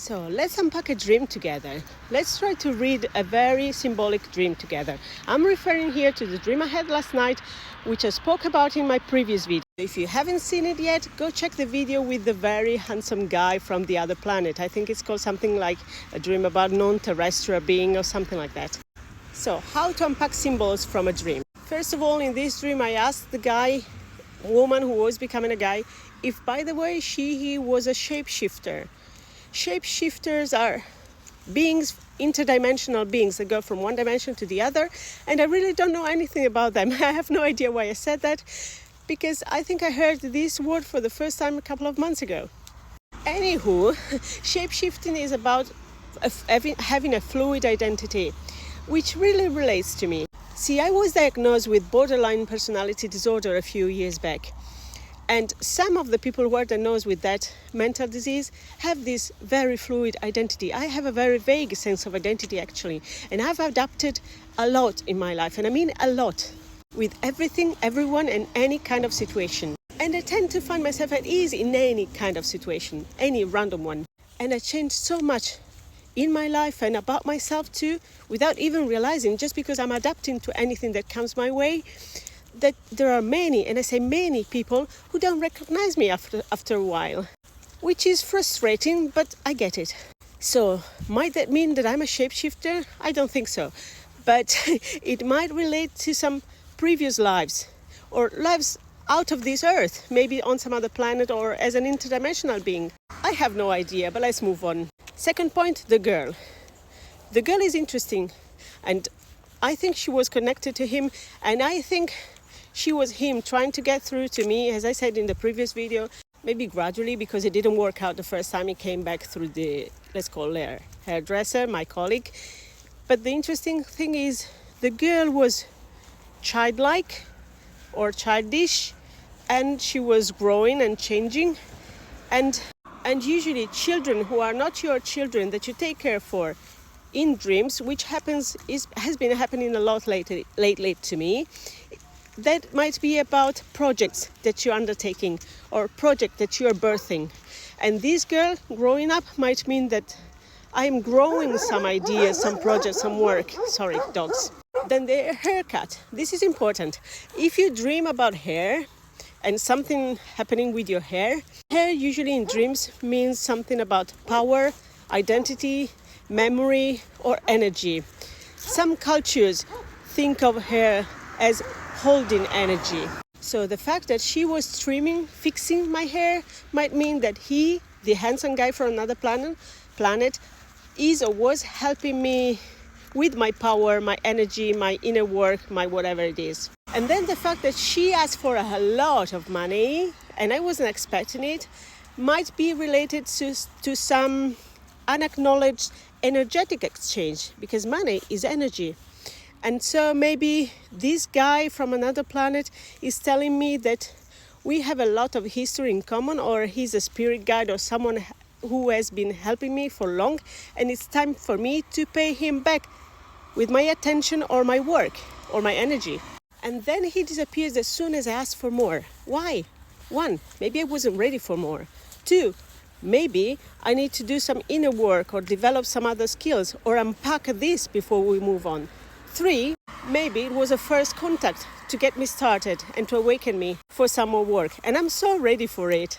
So let's unpack a dream together. Let's try to read a very symbolic dream together. I'm referring here to the dream I had last night, which I spoke about in my previous video. If you haven't seen it yet, go check the video with the very handsome guy from the other planet. I think it's called something like a dream about non-terrestrial being or something like that. So how to unpack symbols from a dream? First of all, in this dream, I asked the woman who was becoming a guy, if by the way, he was a shapeshifter. Shapeshifters are beings, interdimensional beings that go from one dimension to the other, and I really don't know anything about them. I have no idea why I said that, because I think I heard this word for the first time a couple of months ago. Anywho, shapeshifting is about having a fluid identity, which really relates to me. See, I was diagnosed with borderline personality disorder a few years back. And some of the people who are diagnosed with that mental disease have this very fluid identity. I have a very vague sense of identity, actually. And I've adapted a lot in my life. And I mean a lot. With everything, everyone, and any kind of situation. And I tend to find myself at ease in any kind of situation. Any random one. And I changed so much in my life and about myself too, without even realizing, just because I'm adapting to anything that comes my way, that there are many, and I say many people who don't recognize me after a while, which is frustrating, but I get it. So might that mean that I'm a shapeshifter? I don't think so, but it might relate to some previous lives or lives out of this earth, maybe on some other planet or as an interdimensional being. I have no idea, but let's move on. Second point, the girl. The girl is interesting, and I think she was connected to him, and I think she was him trying to get through to me, as I said in the previous video, maybe gradually, because it didn't work out the first time he came back through the, let's call her hairdresser, my colleague. But the interesting thing is the girl was childlike or childish, and she was growing and changing. And usually children who are not your children that you take care for in dreams, which has been happening a lot lately to me, that might be about projects that you're undertaking or project that you're birthing. And this girl growing up might mean that I'm growing some ideas, some projects, some work. Sorry, dogs. Then the haircut. This is important. If you dream about hair and something happening with your hair usually in dreams means something about power, identity, memory, or energy. Some cultures think of hair as holding energy. So the fact that she was trimming, fixing my hair might mean that he, the handsome guy from another planet, is or was helping me with my power, my energy, my inner work, my whatever it is. And then the fact that she asked for a lot of money, and I wasn't expecting it, might be related to some unacknowledged energetic exchange, because money is energy. And so maybe this guy from another planet is telling me that we have a lot of history in common, or he's a spirit guide or someone who has been helping me for long, and it's time for me to pay him back with my attention or my work or my energy. And then he disappears as soon as I ask for more. Why? 1, maybe I wasn't ready for more. 2, maybe I need to do some inner work or develop some other skills or unpack this before we move on. 3, maybe it was a first contact to get me started and to awaken me for some more work. And I'm so ready for it.